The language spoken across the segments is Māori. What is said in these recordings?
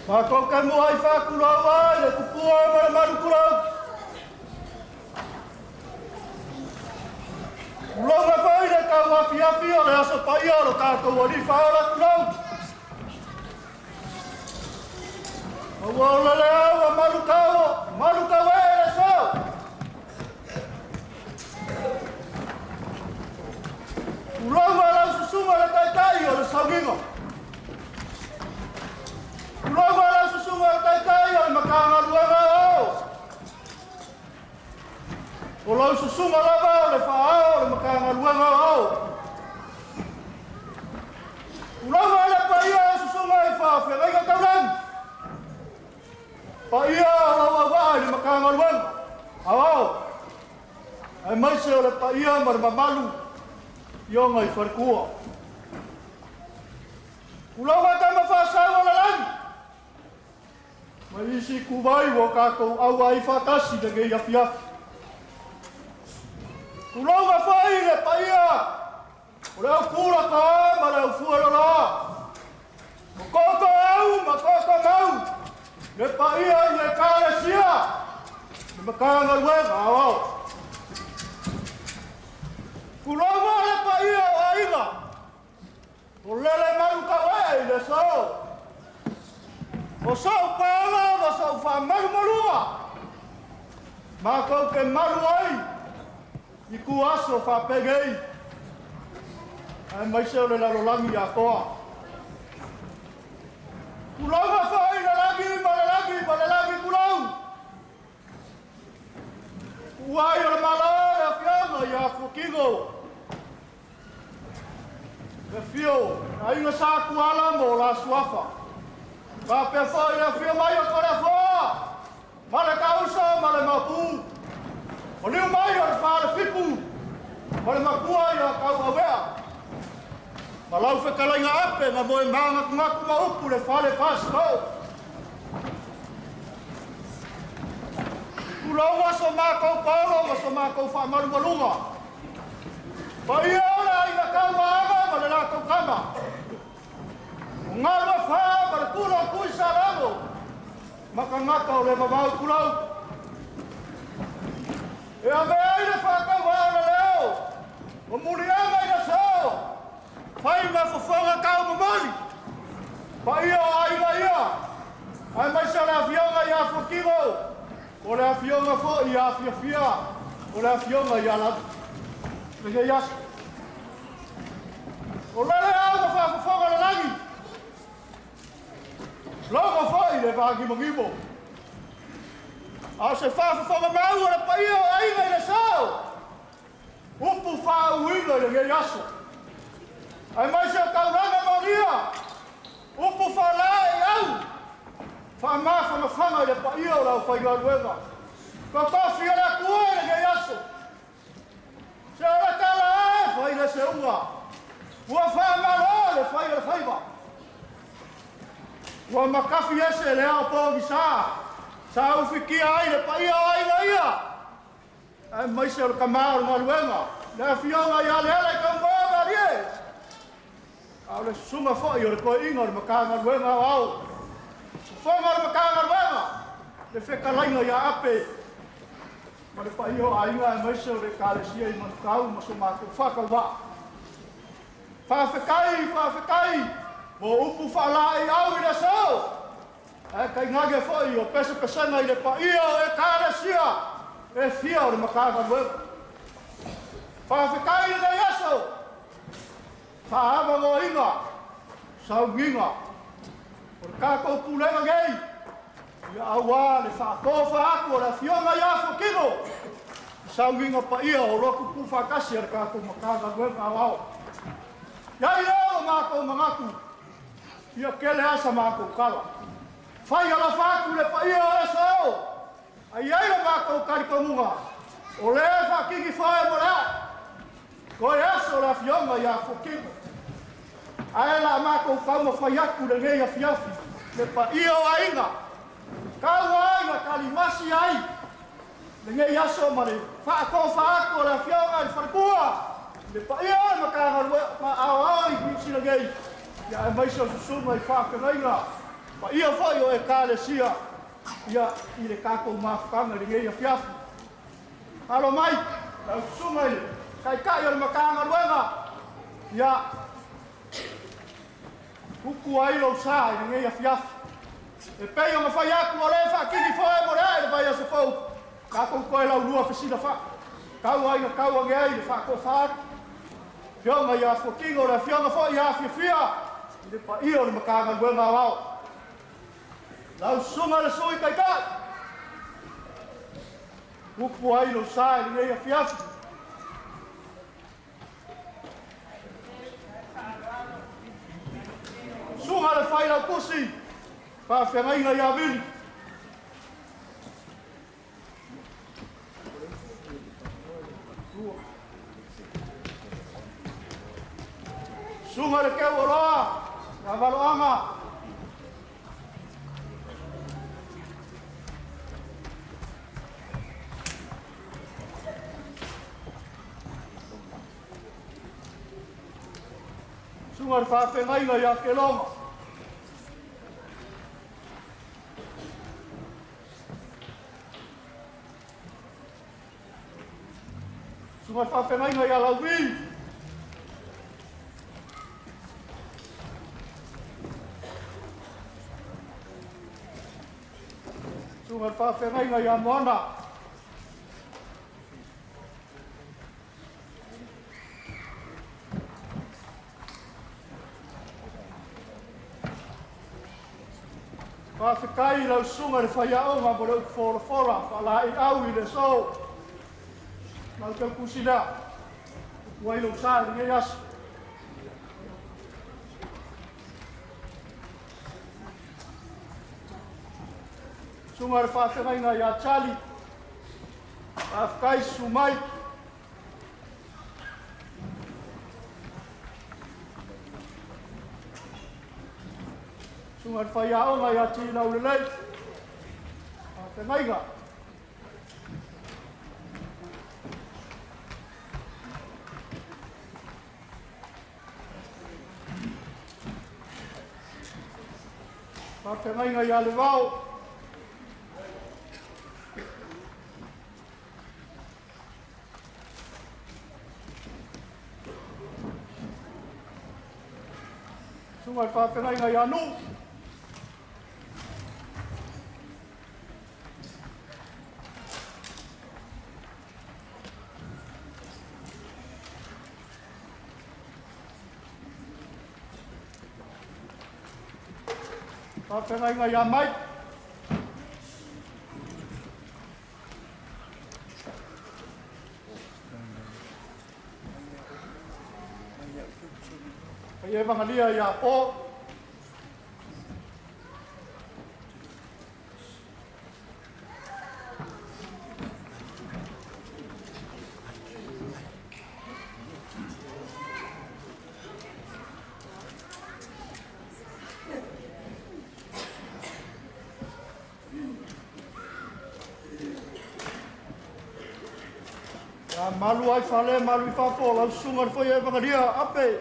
Mako ka mo ai whakurawa, le kupua mara marukurau. Ulonga whaine ka wafiafi o le aso pai aro kātou ari whaora kurau. Awa le awa marukawa e le sau. Ulonga lau susuma le taitai o le sauginga. Ulonga lau susuma le taitai o le makangaruanga o. O lau susuma lava o le whaao o le makangaruanga o. Ulonga le paia o susuma e whaawhenga taurangi. Paia o le makangaruanga. Ao. Ai maise o le paia ma le mamalu. Yonga i wharkua. Ulonga tama whasau o le langi. Mai isi kuwai o kākou au ai whakasi na ngei afi. Ulonga whai le paia. O leo kura ka ma leo fuarora. O koko au ma koko mau. Le paia i le kāre sia. Le makanga ruenga au. Kulonga le paia o aiga. O lele marukawa i le sau. O sau pāla o sau whamaru marua. Mākou ke maru ai. I ku aso whapegei. Ai maise o le lalolangi a koa. Kulonga whai le lagi kulau. Uai o le malao le whianga i a fukingo. Le fio, a inga sa kuala mo la suafa. Ka pe whai le fio mai o kore whoa. Ma le kausa, ma le mapu. O liu mai o le whare whipu. Ma le makua i a kau awea. Ma lau whekalainga ape na moe maanga ngaku ma upu le whare whasikau. Kulonga so mākou paolo ma so mākou whamaru malunga. Pa ia ora i na kau maaga ma le lākou kama. O ngā rua whā ma le kura kui sa rango. Maka ngaka o le mamau kulau. E a mea i le whakau whaana leo. O muri anga i na sao. Whai ma whawhanga kau mamari. Pa ia o aiga ia. Ai mai sa la fionga i a whakigo. O le awhionga fo i a whiawhia. O le awhionga i a ladu. Ringa i aso. O lele au ma whawhawhanga le langi. Longa fo i le whangimangimo. A se whawhawhanga mau o le paia o aiga i le sao. Upu whauinga i le ngai aso. Ai mai se o kauranga maria. Upu whalai au. Whamawhanga i le paia o lau whaigaruenga. Ka tawhi ala kua i le ngai aso. Se ora kala e whai le se unga. Ua whamaro le whai le whaiva. Ua makafi ese le ao pōgi sā. Sā uwhikia ai le paia o aiga ia. Ai mai se o le kamāru maruenga. Le whionga i ale ala i kaumāga rie. Au le sunga whai o le koe inga o le makanga ruenga o au. Whonga le makanga ruenga. Le whekalainga i a ape. Ma le paia o ainga e maise o le kālesia i manukau ma so mātou whakawa. Whawhekai. Mo upu whalai au i le sau. E kai ngage whai o pesa i le paia o e kālesia. E fia o le makanga ruenga. Whawhekai i le yaso. Whahawa o inga. Sauginga. O le kākou pūlenga ngei. Ia aua le whaakofa aku o le whionga i a whakigo. Sauginga paia o roku pū whakasi a le kākou makanga ruenga au au. Iai leo mākou mangaku. Ia kele asa mākou kala. Whai ala whaku le paia o le sao. Ai ai o mākou karikomunga. O le whakiki whae mo lea. Koe aso le whionga i a whakigo. Ai la mākou kauma whai aku le ngei a whiawhi. Le paia o ainga. Kau ainga kalimasi ai. Le ngei aso ma le whaakofa aku le whionga i wharkua. Le paia o makanga ma au au i bisi le ngei. Ia e maisa susuma i whawhengainga. Pa ia foi o e kalesia ia i le kako mafukanga le ngeia fiafu. Alo mai, lau sunga ile, kai o le makanga luenga. Ia huku ai lo sa i le ngeia fiafu. E pei o mawhai aku o le whakiki foe mo rea le vai a se fau. Kako koe lau lua whesina wha. Kau ai na kau ange ai le whako whaak. Fionga ia whakingo le fionga fo ia fia. I le pa ia o le makanga luenga wao. Lau sunga le sui kai kai. Huku ai lo sa i le ngeia fiafu. Sunga le whai lau kusi. Whawhengainga ia vili. Sunga le keu oroa. Nga waloanga. Sunga le whawhengainga ia ke longa. Sunga le whawhengainga ia lauwi. Sunga le whawhengainga ia moana. Whawhekai lau sunga le whaiaonga mo leu fora, whala i au i le so. Nau tau kusina, wai lo sa i ngai asu. Sunga le whawhengainga ia chali, whawhekai sumai. Sunga le whaiaonga ia tina ulelei, whawhengainga. Whawhengainga ia le wao. Sunga le whawhengainga ia nu. Whawhengainga ia mai. Kai e vangalia ia o. Malu ai whale, malu I whafo, lau sunga le whai e vangaria, ape.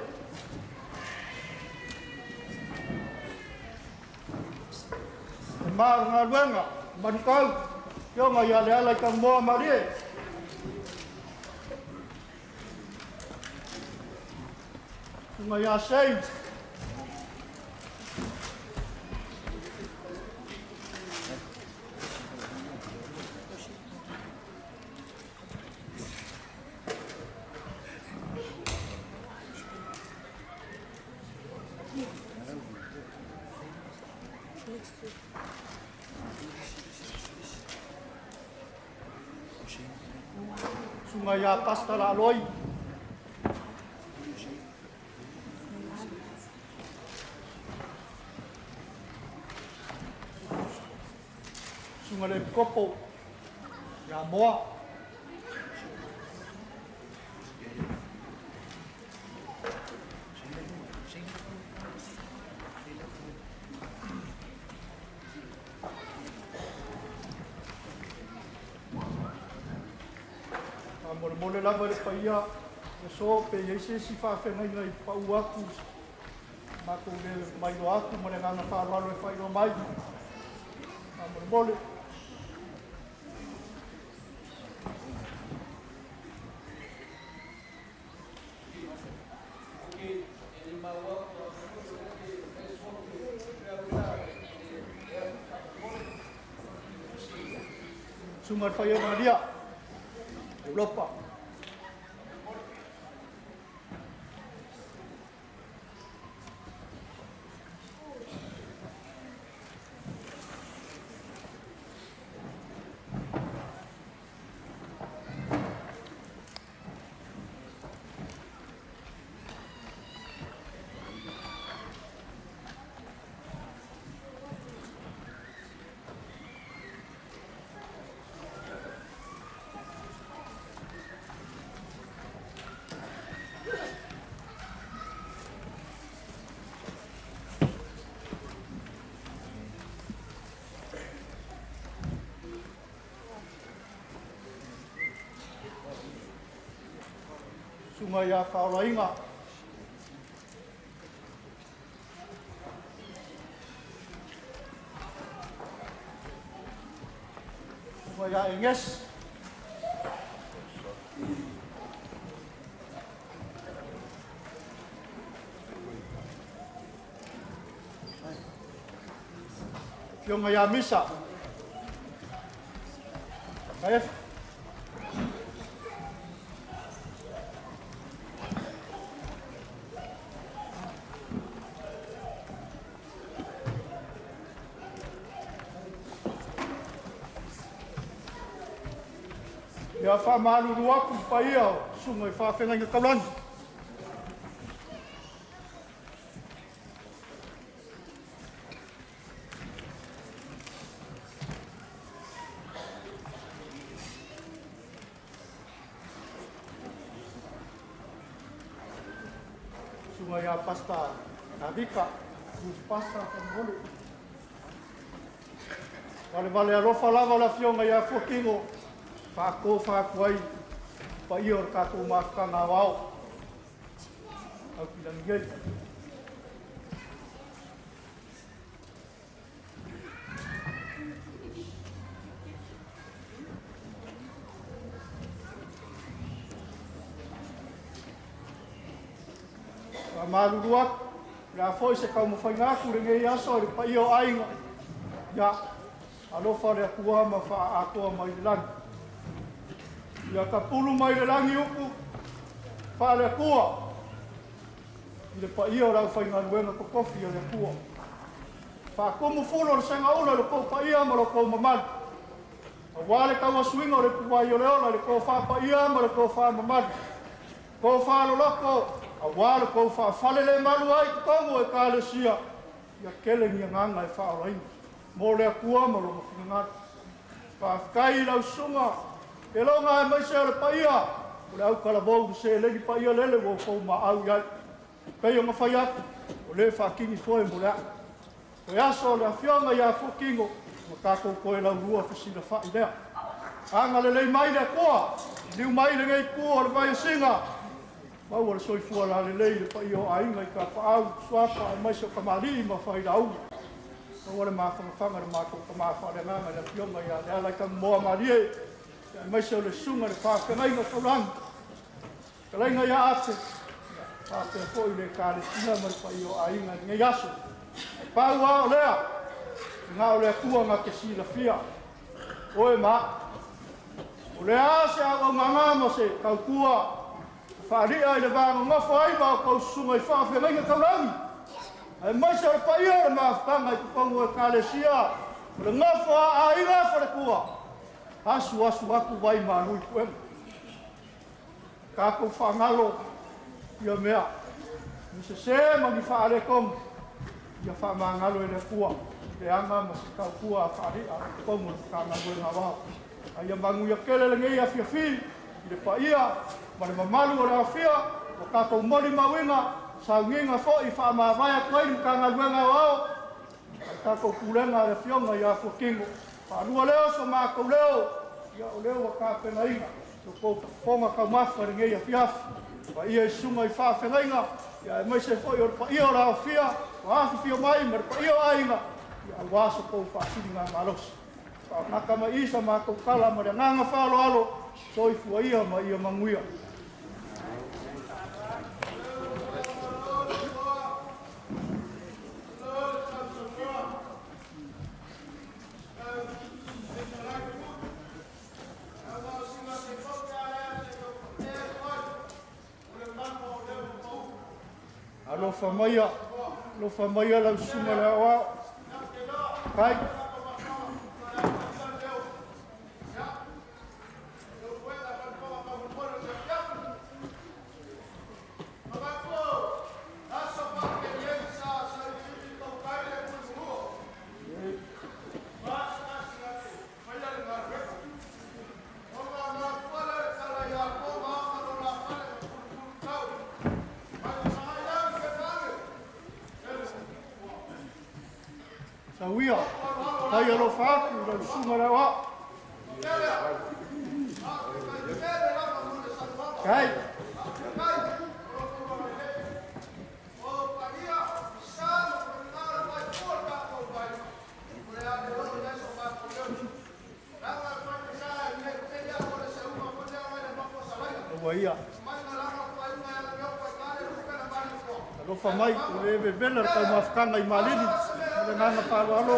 E maru ngā ruenga, manukau, kionga ia le ala I ka moa marie. Sunga ia sei. Sunga ia pasta la loi. Sunga le kopo. Ia moa. Mole lava le paia, e so pe ia se si whawhengainga I pau aku. Mako le mai do aku mo le ngana whaaralo e whairo mai. Mole. Sungai whaia mga dia. Europa. Sungai FAAALOALOGA. Sungai Enges. Sungai Misa. KF. Ia whamaluru aku paia sungai whawhenga kaulani. Sungai pasta Nadika, pasta Kambole. Vale arofa lava la fionga ia fokingo. Whako ai, pa i or kakou māwhakanga wao. Au ki langi ei. Ka maruru aku, rea foi se kau mawhainga aku rengei aso, re pa i o ainga. Ia, alofa rea kua ma wha akoa mai langi. Ia ka pulu mai le langi upu, whaare kua. I le pa ia rau whainga nuenga ko kofi o le kua. Whakomu fulo le senga ula le kou pa ia ma le kou mamani. A wale kaua swinga o le puwai o le ola le kou wha pa ia ma le kou wha mamani. Kou wha loloko, a wale kou wha whale le malu ai kukongo e ka le sia. Ia kele ni nganga e wha orainga. Mo le kua ma lo mawhinga. Whawkai lau sunga. E longa e mai se ole paia, o le au kalavou se legi paia lele o kou ma au iai. Pei o mawhai atu, o le whakini foe mo lea. O e aso le awhionga ia fukingo, ma kākou koe lau rua whasina whai lea. Anga le lei mai lea koa, liu mai le ngei kua o le vai singa. Mau o le soifua la le lei le paia o ainga i ka paau, suafa e mai se o kamari ma whai lau. O le mawhangawhanga le mātou ka mawhanga le awhionga ia le alai ka moa marie. Mai se o le sunga le whāwhenga kaurangi. Ka leinga ia ate. Ate foi le kāletina ma le pai o ainga ngai aso. Pau a o lea. Ngā o lea kua ngā ke sila fia. Oe ma. O lea se a o ngangama se kau kua. Whāria i le vānga ngofo aiba o kau sunga i whāwhenga kaurangi. Ai mai se o le pai o le mawhanga i kukongo e kālesia. O le ngofo a ainga whare kua. Asu aku vai manui kuem. Kako whangalo ia mea. Misa se mangi whaare kong. Ia whamangalo e le kua. Te anga ma se kau kua a whaare a kongo ka ngangwe ngā waho. Ia mangu ia kele le ngei a whiawhi. I le paia. Ma le mamalu o le awhia. O kako mori mawinga. Sa nginga fo i whamawaya koe ka ngangwe ngā waho. Kako kurenga le fionga ia fukingo. Whanua leo so mākou leo, ia o leo wa kāpena inga, so kou whonga ka mawha ringei a whiafu, Pa ia e sunga i whawhengainga, ia e mai se fo i or pa ia o rao whia, o hafi whia mai, mar pa ia o ainga, ia au aso pou whaasiri ngā marosi. Ka naka mai isa mā kaukala, ma rea nganga whaaloalo, soifua ia ma ia manguia. Lo famaya lau suma le awa. Kai. Sauia, kai alo whaaku, lau suma le awa. Kai. Ia. Alo whamai, ule e vela kau mawhakanga I malini. Ule nganga whaaloalo.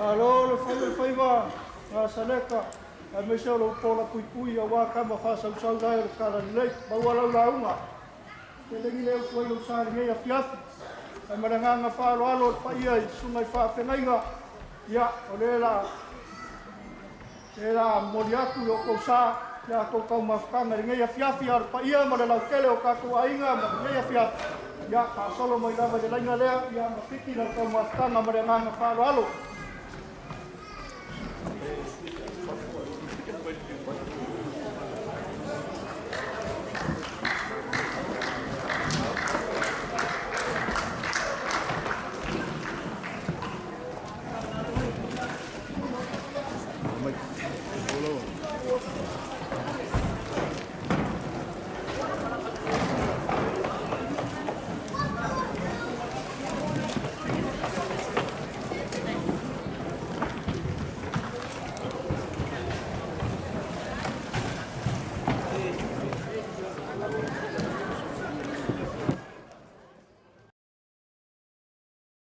Alo, le whaiva, ngā saleka, a me seo lau pōla pui a wā kama whasau dai o kara ni lei, maua lau launga. Te lengi leo kua lau sāri ngei a fiafi, a maranganga whaaloalo pa ia I sungai whawhengainga, ia, o le la mori aku o kou sā, ia kou kau mawhakanga ngei a fiafi ar pa ia, ma le lau tele o kākou ainga, ma ngei a fiafi. Ia, ka solo mai lava de lainga lea, ia ma piki na kau mawhakanga maranganga whaaloalo.